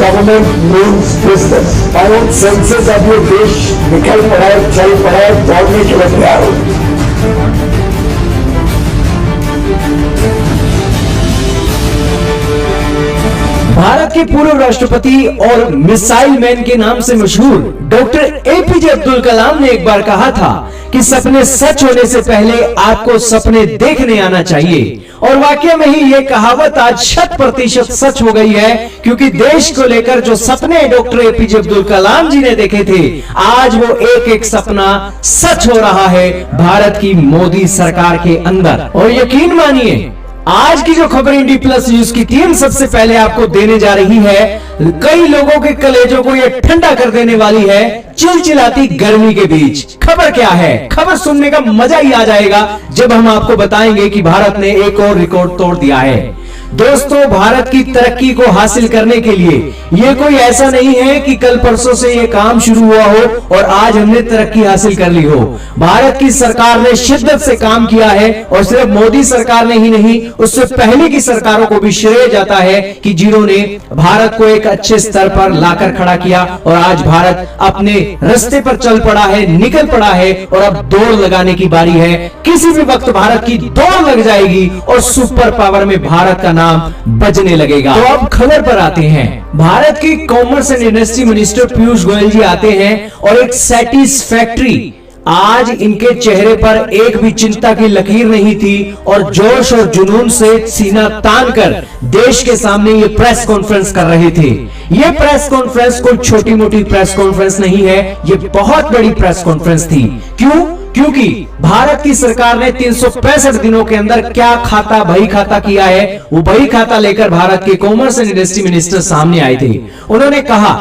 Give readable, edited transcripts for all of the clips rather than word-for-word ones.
Government means business. और senses अब ये देश निकल पड़ा है, चल पड़ा है, दौड़ने के लिए तैयार हो। भारत के पूर्व राष्ट्रपति और मिसाइल मैन के नाम से मशहूर डॉक्टर एपीजे अब्दुल कलाम ने एक बार कहा था कि सपने सच होने से पहले आपको सपने देखने आना चाहिए। और वाकई में ही ये कहावत आज 100% सच हो गई है, क्योंकि देश को लेकर जो सपने डॉक्टर एपीजे अब्दुल कलाम जी ने देखे थे, आज वो एक एक सपना सच हो रहा है भारत की मोदी सरकार के अंदर। और यकीन मानिए, आज की जो खबर इंडी प्लस न्यूज की टीम सबसे पहले आपको देने जा रही है, कई लोगों के कलेजों को यह ठंडा कर देने वाली है चिलचिलाती गर्मी के बीच। खबर क्या है? खबर सुनने का मजा ही आ जाएगा जब हम आपको बताएंगे कि भारत ने एक और रिकॉर्ड तोड़ दिया है। दोस्तों, भारत की तरक्की को हासिल करने के लिए ये कोई ऐसा नहीं है कि कल परसों से ये काम शुरू हुआ हो और आज हमने तरक्की हासिल कर ली हो। भारत की सरकार ने शिद्दत से काम किया है, और सिर्फ मोदी सरकार ने ही नहीं, उससे पहले की सरकारों को भी श्रेय जाता है कि जिन्होंने भारत को एक अच्छे स्तर पर लाकर खड़ा किया। और आज भारत अपने रास्ते पर चल पड़ा है, निकल पड़ा है, और अब दौड़ लगाने की बारी है। किसी भी वक्त भारत की दौड़ लग जाएगी और सुपर पावर में भारत का नाम बजने लगेगा। तो अब खबर पर आते हैं। भारत के commerce and industry minister Piyush Goyal ji आते हैं और एक सैटिस्फैक्टरी, आज इनके चेहरे पर एक भी चिंता की लकीर नहीं थी, और जोश और जुनून से सीना तान कर देश के सामने ये प्रेस कॉन्फ्रेंस कर रहे थे। ये प्रेस कॉन्फ्रेंस कोई छोटी मोटी प्रेस कॉन्फ्रेंस नहीं है, ये बहुत बड़ी प्रेस कॉन्फ्रेंस थी। क्यों? क्योंकि भारत की सरकार ने 365 दिनों के अंदर क्या खाता बही खाता किया है, वो बही खाता लेकर भारत के कॉमर्स एंड इंडस्ट्री मिनिस्टर सामने आए थे। उन्होंने कहा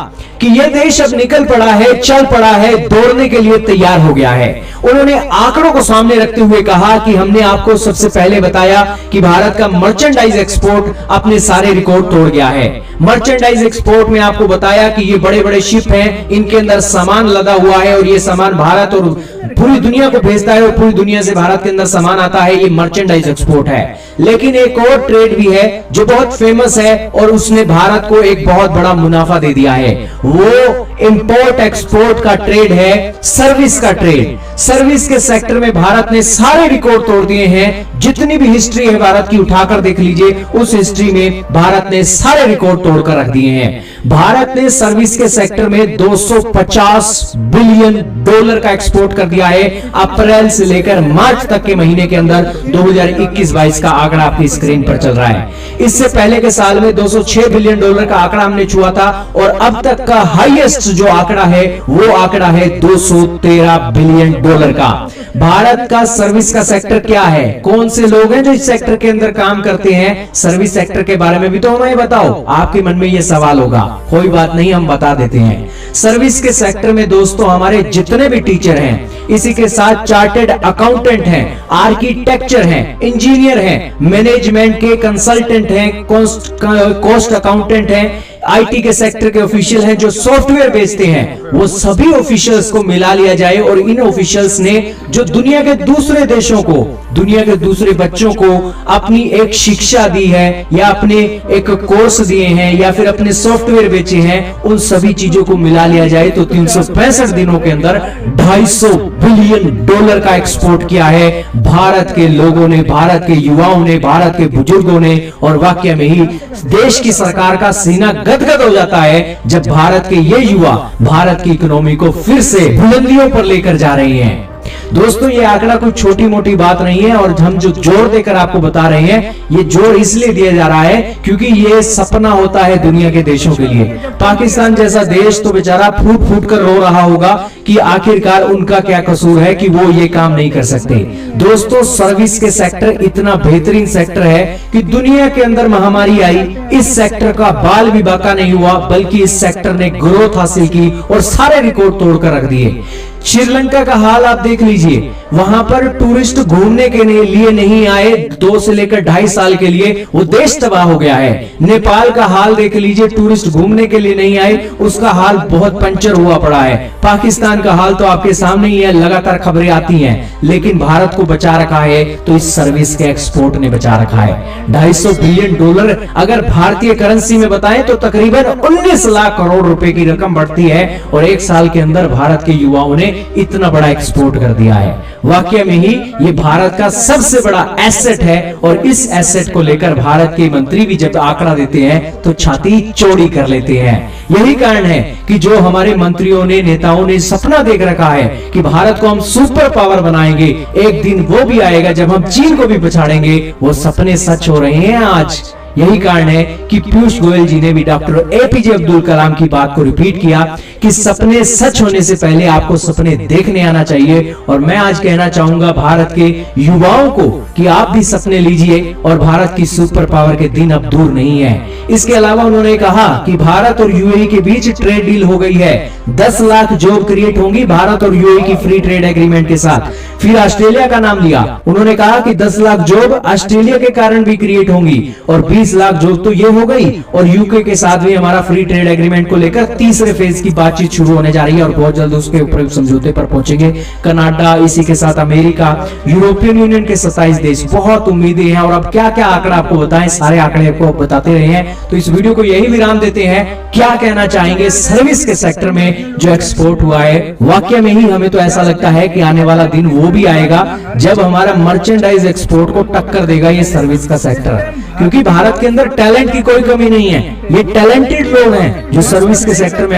कि यह देश अब निकल पड़ा है, चल पड़ा है, दौड़ने के लिए तैयार हो गया है। उन्होंने आंकड़ों को सामने रखते हुए कहा कि हमने आपको सबसे पहले बताया कि भारत का मर्चेंडाइज एक्सपोर्ट अपने सारे रिकॉर्ड तोड़ गया है। मर्चेंडाइज एक्सपोर्ट में आपको बताया कि ये बड़े बड़े शिप हैं, इनके अंदर सामान लदा हुआ है, और ये सामान भारत और पूरी दुनिया को भेजता है, और पूरी दुनिया से भारत के अंदर सामान आता है। ये मर्चेंडाइज एक्सपोर्ट है। लेकिन एक और ट्रेड भी है जो बहुत फेमस है, और उसने भारत को एक बहुत बड़ा मुनाफा दे दिया है। वो इंपोर्ट एक्सपोर्ट का ट्रेड है, सर्विस का ट्रेड। सर्विस के सेक्टर में भारत ने सारे रिकॉर्ड तोड़ दिए हैं। जितनी भी हिस्ट्री है भारत की उठाकर देख लीजिए, उस हिस्ट्री में भारत ने सारे रिकॉर्ड तोड़कर रख दिए हैं। भारत ने सर्विस के सेक्टर में 250 बिलियन डॉलर का एक्सपोर्ट कर दिया है अप्रैल से लेकर मार्च तक के महीने के अंदर। 2021-22 का आंकड़ा आपकी स्क्रीन पर चल रहा है। इससे पहले के साल में 206 बिलियन डॉलर का आंकड़ा हमने छुआ था, और अब तक का हाईएस्ट जो आंकड़ा है वो आंकड़ा है 213 बिलियन डॉलर का। भारत का सर्विस का सेक्टर क्या है? कौन से लोग हैं जो इस सेक्टर के अंदर काम करते हैं? सर्विस सेक्टर के बारे में भी तो हमें बताओ। आपके मन में ये सवाल होगा, कोई बात नहीं, हम बता देते हैं। सर्विस के सेक्टर में दोस्तों हमारे जितने भी टीचर हैं, इसी के साथ चार्टेड अकाउंटेंट हैं, आर्किटेक्चर हैं, इंजीनियर हैं, मैनेजमेंट के कंसल्टेंट हैं, कॉस्ट अकाउंटेंट हैं, आईटी के सेक्टर के ऑफिशियल हैं जो सॉफ्टवेयर बेचते हैं, वो सभी ऑफिशियल्स को मिला लिया जाए। और इन ऑफिशियल्स ने जो दुनिया के दूसरे देशों को, दुनिया के दूसरे बच्चों को अपनी एक शिक्षा दी है, या अपने एक कोर्स दिए हैं, या फिर अपने सॉफ्टवेयर बेचे हैं, उन सभी चीजों को मिला लिया जाए तो 365 दिनों के अंदर 250 बिलियन डॉलर का एक्सपोर्ट किया है भारत के लोगों ने, भारत के युवाओं ने, भारत के बुजुर्गों ने। और वाकई में ही देश की सरकार का सीना गदगद हो जाता है जब भारत के ये युवा भारत की इकोनॉमी को फिर से बुलंदियों पर लेकर जा रहे हैं। दोस्तों, ये आंकड़ा कोई छोटी मोटी बात नहीं है, और हम जो जोर देकर आपको बता रहे हैं, ये जोर इसलिए दिया जा रहा है क्योंकि ये सपना होता है दुनिया के देशों के लिए। पाकिस्तान जैसा देश तो बेचारा फूट फूट कर रो रहा होगा कि आखिरकार उनका क्या कसूर है कि वो ये काम नहीं कर सकते। दोस्तों, सर्विस के सेक्टर इतना बेहतरीन सेक्टर है कि दुनिया के अंदर महामारी आई, इस सेक्टर का बाल भी बाका नहीं हुआ, बल्कि इस सेक्टर ने ग्रोथ हासिल की और सारे रिकॉर्ड तोड़कर रख दिए। श्रीलंका का हाल आप देख लीजिए, वहां पर टूरिस्ट घूमने के लिए नहीं आए 2 से लेकर 2.5 साल के लिए, वो देश तबाह हो गया है। नेपाल का हाल देख लीजिए, टूरिस्ट घूमने के लिए नहीं आए, उसका हाल बहुत पंचर हुआ पड़ा है। पाकिस्तान ईरान का हाल तो आपके सामने ही है, लगातार खबरें आती हैं, लेकिन भारत को बचा रखा है तो इस सर्विस के एक्सपोर्ट ने बचा रखा है। $250 बिलियन अगर भारतीय करेंसी में बताएं तो तकरीबन 19 लाख करोड़ रुपए की रकम बढ़ती है और एक साल के अंदर भारत के युवाओं ने इतना बड़ा एक्सपोर्ट कर दिया है। वाकई में ही ये भारत का सबसे बड़ा एसेट है और इस एसेट को लेकर भारत के मंत्री भी जब आंकड़ा देते हैं तो छाती चौड़ी कर लेते हैं। यही कारण है कि जो हमारे मंत्रियों ने, नेताओं ने सपना देख रखा है कि भारत को हम सुपर पावर बनाएंगे, एक दिन वो भी आएगा जब हम चीन को भी पछाड़ेंगे, वो सपने सच हो रहे हैं आज। यही कारण है कि पीयूष गोयल जी ने भी डॉक्टर एपीजे अब्दुल कलाम की बात को रिपीट किया कि सपने सच होने से पहले आपको सपने देखने आना चाहिए। और मैं आज कहना चाहूंगा भारत के युवाओं को कि आप भी सपने लीजिए और भारत की सुपर पावर के दिन अब दूर नहीं है। इसके अलावा उन्होंने कहा कि भारत और यूएई के बीच ट्रेड डील हो गई है, 10 लाख जॉब क्रिएट होंगी भारत और यूएई की फ्री ट्रेड एग्रीमेंट के साथ। फिर ऑस्ट्रेलिया का नाम लिया, उन्होंने कहा कि 10 लाख जॉब ऑस्ट्रेलिया के कारण भी क्रिएट होंगी और 20 लाख जॉब तो ये हो गई और यूके के साथ भी हमारा फ्री ट्रेड एग्रीमेंट को लेकर तीसरे फेज की बातचीत शुरू होने जा रही है और बहुत जल्द उसके ऊपर समझौते पर पहुंचेंगे। कनाडा, इसी के साथ अमेरिका, यूरोपियन यूनियन के 27 देश, बहुत उम्मीदें हैं। और अब क्या क्या आंकड़ा आपको बताएं, सारे आंकड़े आपको बताते रहे हैं, तो इस वीडियो को यही विराम देते हैं। क्या कहना चाहेंगे सर्विस के सेक्टर में जो एक्सपोर्ट हुआ है? वाकई में ही हमें तो ऐसा लगता है कि आने वाला दिन वो भी आएगा जब हमारा मर्चेंडाइज एक्सपोर्ट को टक्कर देगा ये सर्विस का सेक्टर, क्योंकि भारत के अंदर टैलेंट की कोई कमी नहीं है। ये टैलेंटेड लोग हैं जो सर्विस के सेक्टर में